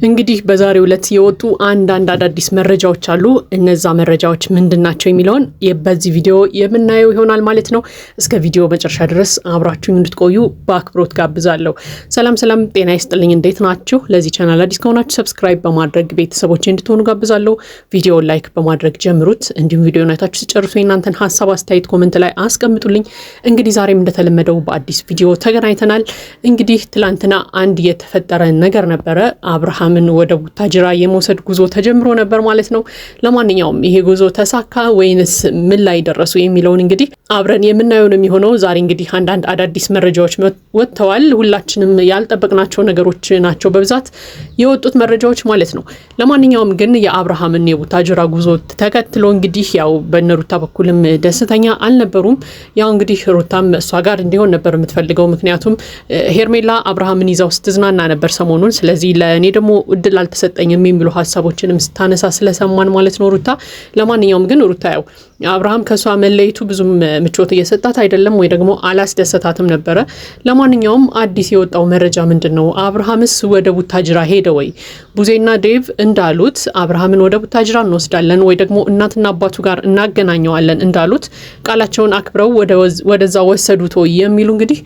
እንግዲህ በዛሬው ዕለት የወጡ አንድ አዳዲስ መረጃዎች አሉ። እነዛ መረጃዎች ምንድናቸው የሚለውን በዚህ ቪዲዮ የምናየው ይሆናል ማለት ነው። እስከ ቪዲዮ መጨረሻ ድረስ አብራችሁኝ እንድትቆዩ በአክብሮት ጋብዛለሁ። ሰላም ጤና ይስጥልኝ። እንዴት ናችሁ? ለዚህ ቻናል አዲስ ከሆናችሁ ሰብስክራይብ በማድረግ ቤተሰቦች እንድትሆኑ ጋብዛለሁ። ቪዲዮውን ላይክ በማድረግ ጀምሩት። እንዲሁም ቪዲዮውን አይታችሁ ሲጨርሱ እናንተን ሐሳብ አስተያየት ኮሜንት ላይ አስቀምጡልኝ። እንግዲህ ዛሬም እንደተለመደው በአዲስ ቪዲዮ ተገናኝተናል። እንግዲህ ትላንትና አንድ የተፈጠረ ነገር ነበረ። አብርሃምን ወደ ቡታጅራ የመውሰድ ጉዞ ተጀምሮ ነበር ማለት ነው። ለማንኛውም ይሄ ጉዞ ተሳካ ወይንስ ምን ላይ ደረሱ የሚለውን እንግዲህ አብረን የምናየው ነው የሚሆነው። ዛሬ እንግዲህ አንዳንድ አዳዲስ መረጃዎች ወጥተዋል። ሁላችንም ያልጠበቅናቸው ነገሮች ናቸው በብዛት የወጡት መረጃዎች ማለት ነው። ለማንኛውም ግን የአብርሃምን የቡታጅራ ጉዞ ተከትሎ እንግዲህ ያው በነሩታ በኩልም ደስተኛ አልነበሩም። ያው እንግዲህ ሩታም እሷ ጋር እንዲሆን ነበር የምትፈልገው። ምክንያቱም ሄርሜላ አብርሃምን ይዛው ስትዝናና ነበር ሰሞኑን። ስለዚህ ለእኔ ደግሞ እድል አልተሰጠኝም የሚሉ ሀሳቦችንም ስታነሳ ስለሰማን ማለት ነው ሩታ። ለማንኛውም ግን ሩታ ያው አብርሃም ከሷ መለየቱ ብዙም ምቾት እየሰጣት አይደለም ወይ ደግሞ አላስደሰታትም ነበረ። ለማንኛውም አዲስ የወጣው መረጃ ምንድነው? አብርሃምስ ወደ ቡታጅራ ሄደ ወይ? ቡዜና ዴቭ እንዳሉት አብርሃምን ወደ ቡታጅራ እንወስዳለን ወይ ደግሞ እናትና አባቱ ጋር እናገናኘዋለን እንዳሉት ቃላቸውን አክብረው ወደዛ ወሰዱት ወይ የሚሉ እንግዲህ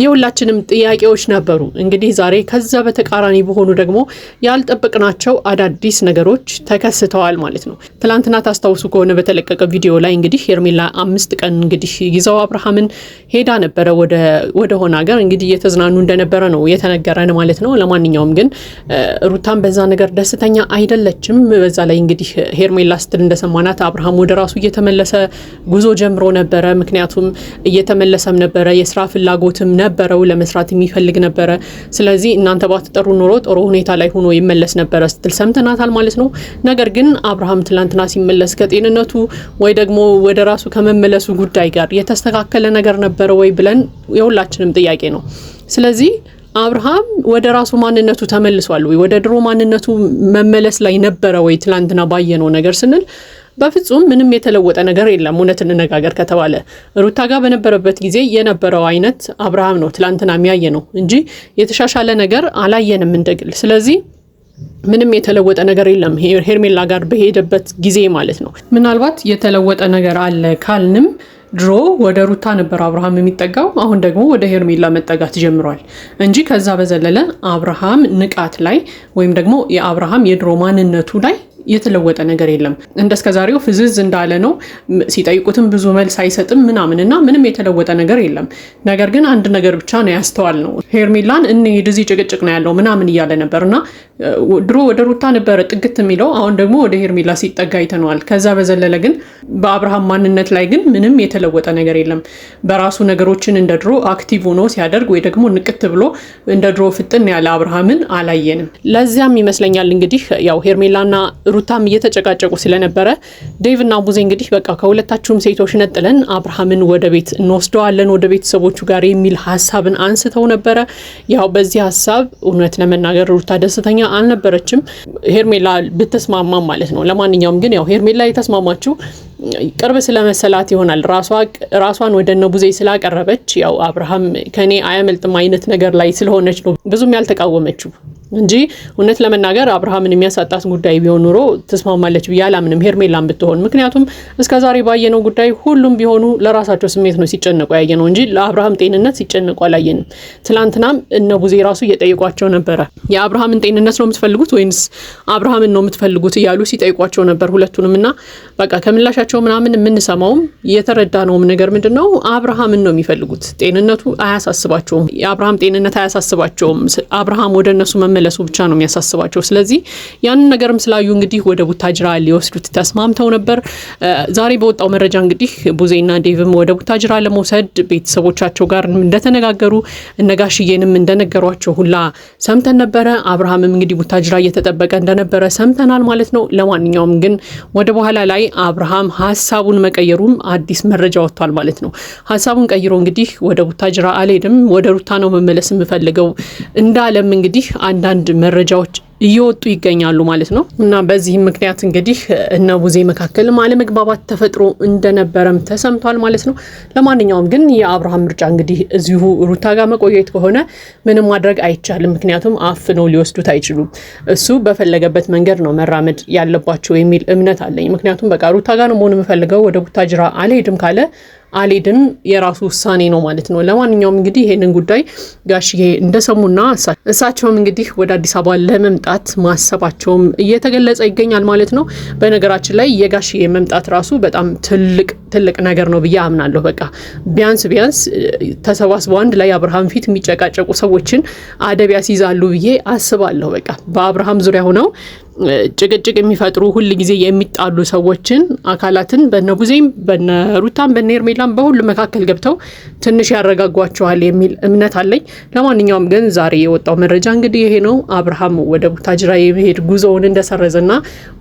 የሁላችንም ጥያቄዎች ነበሩ። እንግዲህ ዛሬ ከዛ በተቃራኒ በሆኑ ደግሞ ያልጠበቅናቸው አዳዲስ ነገሮች ተከስተዋል ማለት ነው። ትላንትና ታስታውሱ ከሆነ በተለቀቀ ቪዲዮ ላይ እንግዲህ ሄርሜላ 5 ቀን እንግዲህ ይዘው አብርሃምን ሄዳ ነበረ ወደ ሆነ ሀገር እንግዲህ እየተዝናኑ እንደነበረ ነው የተነገረን ማለት ነው። ለማንኛውም ግን ሩታን በዛ ነገር ደስተኛ አይደለችም። በዛ ላይ እንግዲህ ሄርሜላ ስትል እንደሰማናት አብርሃም ወደ ራሱ እየተመለሰ ጉዞ ጀምሮ ነበረ። ምክንያቱም እየተመለሰም ነበረ፣ የስራ ፍላጎትም ነበረው፣ ለመስራት የሚፈልግ ነበረ። ስለዚህ እናንተ ባትጠሩ ኖሮ ጥሩ ሁኔታ ላይ ሆኖ ይመለስ ነበረ ስትል ሰምተናታል ማለት ነው። ነገር ግን አብርሃም ትላንትና ሲመለስ ከጤንነቱ ወይ ደግሞ ወደ ራሱ ከመመለሱ ጉዳይ ጋር የተስተካከለ ነገር ነበረ ወይ ብለን የሁላችንም ጥያቄ ነው። ስለዚህ አብርሃም ወደ ራሱ ማንነቱ ተመልሷል ወይ? ወደ ድሮ ማንነቱ መመለስ ላይ ነበረ ወይ? ትላንትና ባየነው ነገር ስንል በፍጹም ምንም የተለወጠ ነገር የለም። እውነት እንነጋገር ከተባለ ሩታ ጋር በነበረበት ጊዜ የነበረው አይነት አብርሃም ነው ትላንትና የሚያየ ነው እንጂ የተሻሻለ ነገር አላየንም እንደግል። ስለዚህ ምንም የተለወጠ ነገር የለም ሄርሜላ ጋር በሄደበት ጊዜ ማለት ነው። ምናልባት የተለወጠ ነገር አለ ካልንም ድሮ ወደ ሩታ ነበር አብርሃም የሚጠጋው፣ አሁን ደግሞ ወደ ሄርሜላ መጠጋት ጀምሯል እንጂ ከዛ በዘለለ አብርሃም ንቃት ላይ ወይም ደግሞ የአብርሃም የድሮ ማንነቱ ላይ የተለወጠ ነገር የለም። እንደስከዛሬው ፍዝዝ እንዳለ ነው። ሲጠይቁትም ብዙ መልስ አይሰጥም ምናምንና ምንም የተለወጠ ነገር የለም። ነገር ግን አንድ ነገር ብቻ ነው ያስተዋል ነው ሄርሜላን እንሂድ እዚህ ጭቅጭቅ ነው ያለው ምናምን እያለ ነበርና ድሮ ወደ ሩታ ነበረ ጥግት የሚለው፣ አሁን ደግሞ ወደ ሄርሜላ ሲጠጋ አይተነዋል። ከዛ በዘለለ ግን በአብርሃም ማንነት ላይ ግን ምንም የተለወጠ ነገር የለም። በራሱ ነገሮችን እንደ ድሮ አክቲቭ ሆኖ ሲያደርግ ወይ ደግሞ ንቅት ብሎ እንደ ድሮ ፍጥን ያለ አብርሃምን አላየንም። ለዚያም ይመስለኛል እንግዲህ ያው ሄርሜላና ሩታም እየተጨቃጨቁ ስለነበረ ዴቭና ቡዜ እንግዲህ በቃ ከሁለታችሁም ሴቶች ነጥለን አብርሃምን ወደ ቤት እንወስደዋለን ወደ ቤተሰቦቹ ጋር የሚል ሀሳብን አንስተው ነበረ። ያው በዚህ ሀሳብ እውነት ለመናገር ሩታ ደስተኛ አልነበረችም፣ ሄርሜላ ብትስማማም ማለት ነው። ለማንኛውም ግን ያው ሄርሜላ የተስማማችው ቅርብ ስለመሰላት ይሆናል። ራሷን ወደ እነ ቡዜ ስላቀረበች ያው አብርሃም ከኔ አያመልጥም አይነት ነገር ላይ ስለሆነች ነው ብዙም ያልተቃወመችው እንጂ እውነት ለመናገር አብርሃምን የሚያሳጣት ጉዳይ ቢሆን ኑሮ ተስማማለች ብዬ አላምንም ሄርሜላን ብትሆን። ምክንያቱም እስከዛሬ ባየነው ጉዳይ ሁሉም ቢሆኑ ለራሳቸው ስሜት ነው ሲጨነቁ ያየነው እንጂ ለአብርሃም ጤንነት ሲጨነቁ አላየንም። ትላንትናም እነ ቡዜ ራሱ እየጠየቋቸው ነበረ የአብርሃምን ጤንነት ነው የምትፈልጉት ወይንስ አብርሃምን ነው የምትፈልጉት እያሉ ሲጠይቋቸው ነበር ሁለቱንም። እና በቃ ከምላሻቸው ምናምን የምንሰማውም የተረዳነውም ነገር ምንድነው አብርሃምን ነው የሚፈልጉት። ጤንነቱ አያሳስባቸውም፣ የአብርሃም ጤንነት አያሳስባቸውም። አብርሃም ወደ እነሱ መመለሱ ብቻ ነው የሚያሳስባቸው። ስለዚህ ያንን ነገርም ስላዩ እንግዲህ ወደ ቡታጅራ ሊወስዱት ተስማምተው ነበር። ዛሬ በወጣው መረጃ እንግዲህ ቡዜና ዴቭም ወደ ቡታጅራ ለመውሰድ ቤተሰቦቻቸው ጋር እንደተነጋገሩ እነጋሽዬንም እንደነገሯቸው ሁላ ሰምተን ነበረ። አብርሃምም እንግዲህ ቡታጅራ እየተጠበቀ እንደነበረ ሰምተናል ማለት ነው። ለማንኛውም ግን ወደ በኋላ ላይ አብርሃም ሀሳቡን መቀየሩም አዲስ መረጃ ወጥቷል ማለት ነው። ሀሳቡን ቀይሮ እንግዲህ ወደ ቡታጅራ አልሄድም ወደ ሩታ ነው መመለስ የምፈልገው እንዳለም እንግዲህ አንድ አንዳንድ መረጃዎች እየወጡ ይገኛሉ ማለት ነው። እና በዚህ ምክንያት እንግዲህ እነ ቡዜ መካከል አለመግባባት ተፈጥሮ እንደነበረም ተሰምቷል ማለት ነው። ለማንኛውም ግን የአብርሃም ምርጫ እንግዲህ እዚሁ ሩታ ጋር መቆየት ከሆነ ምንም ማድረግ አይቻልም። ምክንያቱም አፍነው ሊወስዱት አይችሉም። እሱ በፈለገበት መንገድ ነው መራመድ ያለባቸው የሚል እምነት አለኝ። ምክንያቱም በቃ ሩታ ጋር ነው መሆን የምፈልገው፣ ወደ ቡታጅራ አልሄድም ካለ አልሄድም የራሱ ውሳኔ ነው ማለት ነው። ለማንኛውም እንግዲህ ይሄንን ጉዳይ ጋሽዬ እንደሰሙና እሳቸውም እንግዲህ ወደ አዲስ አበባ ለመምጣት ማሰባቸውም እየተገለጸ ይገኛል ማለት ነው። በነገራችን ላይ የጋሽዬ መምጣት ራሱ በጣም ትልቅ ነገር ነው ብዬ አምናለሁ። በቃ ቢያንስ ተሰባስበው አንድ ላይ አብርሃም ፊት የሚጨቃጨቁ ሰዎችን አደብ ያስይዛሉ ብዬ አስባለሁ። በቃ በአብርሃም ዙሪያ ሆነው ጭቅጭቅ የሚፈጥሩ ሁል ጊዜ የሚጣሉ ሰዎችን አካላትን በነቡዜም በነሩታም በነኤርሜላም በሁሉ መካከል ገብተው ትንሽ ያረጋጓቸዋል የሚል እምነት አለኝ። ለማንኛውም ግን ዛሬ የወጣው መረጃ እንግዲህ ይሄ ነው። አብርሃም ወደ ቡታጅራ የመሄድ ጉዞውን እንደሰረዘና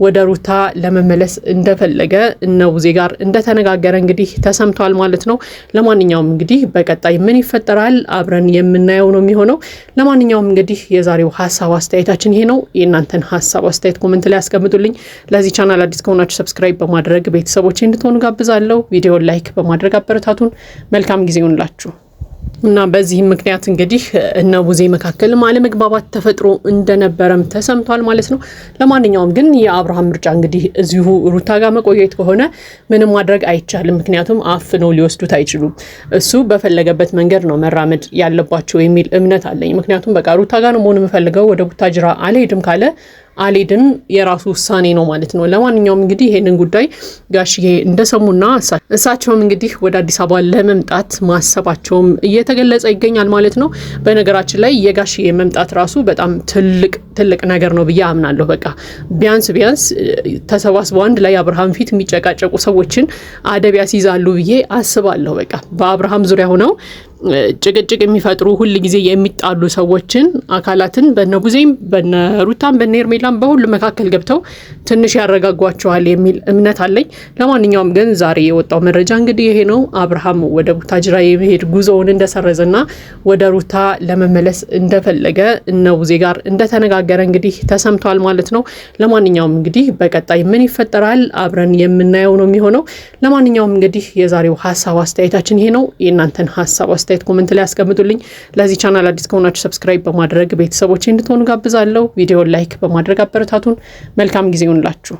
ወደ ሩታ ለመመለስ እንደፈለገ እነ ቡዜ ጋር እንደተነጋገረ እንግዲህ ተሰምቷል ማለት ነው። ለማንኛውም እንግዲህ በቀጣይ ምን ይፈጠራል አብረን የምናየው ነው የሚሆነው። ለማንኛውም እንግዲህ የዛሬው ሀሳብ አስተያየታችን ይሄ ነው። የእናንተን ሀሳብ አስተያየት ኮሜንት ላይ አስቀምጡልኝ። ለዚህ ቻናል አዲስ ከሆናችሁ ሰብስክራይብ በማድረግ ቤተሰቦች እንድትሆኑ ጋብዛለሁ። ቪዲዮን ላይክ በማድረግ አበረታቱን። መልካም ጊዜ ይሁንላችሁ። እና በዚህ ምክንያት እንግዲህ እነ ቡዜ መካከል አለመግባባት ተፈጥሮ እንደነበረም ተሰምቷል ማለት ነው። ለማንኛውም ግን የአብርሃም ምርጫ እንግዲህ እዚሁ ሩታ ጋር መቆየት ከሆነ ምንም ማድረግ አይቻልም። ምክንያቱም አፍነው ሊወስዱት አይችሉም። እሱ በፈለገበት መንገድ ነው መራመድ ያለባቸው የሚል እምነት አለኝ። ምክንያቱም በቃ ሩታ ጋር ነው መሆን የምፈልገው፣ ወደ ቡታጅራ አልሄድም ካለ አልሄድም የራሱ ውሳኔ ነው ማለት ነው። ለማንኛውም እንግዲህ ይሄንን ጉዳይ ጋሽዬ እንደሰሙና እሳቸውም እንግዲህ ወደ አዲስ አበባ ለመምጣት ማሰባቸውም እየተገለጸ ይገኛል ማለት ነው። በነገራችን ላይ የጋሽዬ መምጣት ራሱ በጣም ትልቅ ነገር ነው ብዬ አምናለሁ። በቃ ቢያንስ ተሰባስበው አንድ ላይ አብርሃም ፊት የሚጨቃጨቁ ሰዎችን አደብ ያስይዛሉ ብዬ አስባለሁ። በቃ በአብርሃም ዙሪያ ሆነው ጭቅጭቅ የሚፈጥሩ ሁል ጊዜ የሚጣሉ ሰዎችን አካላትን በነቡዜም በነሩታም በነኤርሜላም በሁሉ መካከል ገብተው ትንሽ ያረጋጓቸዋል የሚል እምነት አለኝ። ለማንኛውም ግን ዛሬ የወጣው መረጃ እንግዲህ ይሄ ነው። አብርሃም ወደ ቡታጅራ የመሄድ ጉዞውን እንደሰረዘና ወደ ሩታ ለመመለስ እንደፈለገ እነ ቡዜ ጋር እንደተነጋገረ እንግዲህ ተሰምቷል ማለት ነው። ለማንኛውም እንግዲህ በቀጣይ ምን ይፈጠራል አብረን የምናየው ነው የሚሆነው። ለማንኛውም እንግዲህ የዛሬው ሀሳብ አስተያየታችን ይሄ ነው። የእናንተን ሀሳብ አስተያየት ኮሜንት ላይ አስቀምጡልኝ። ለዚህ ቻናል አዲስ ከሆናችሁ ሰብስክራይብ በማድረግ ቤተሰቦች እንድትሆኑ ጋብዛለሁ። ቪዲዮን ላይክ በማድረግ አበረታቱን። መልካም ጊዜ ይሁንላችሁ።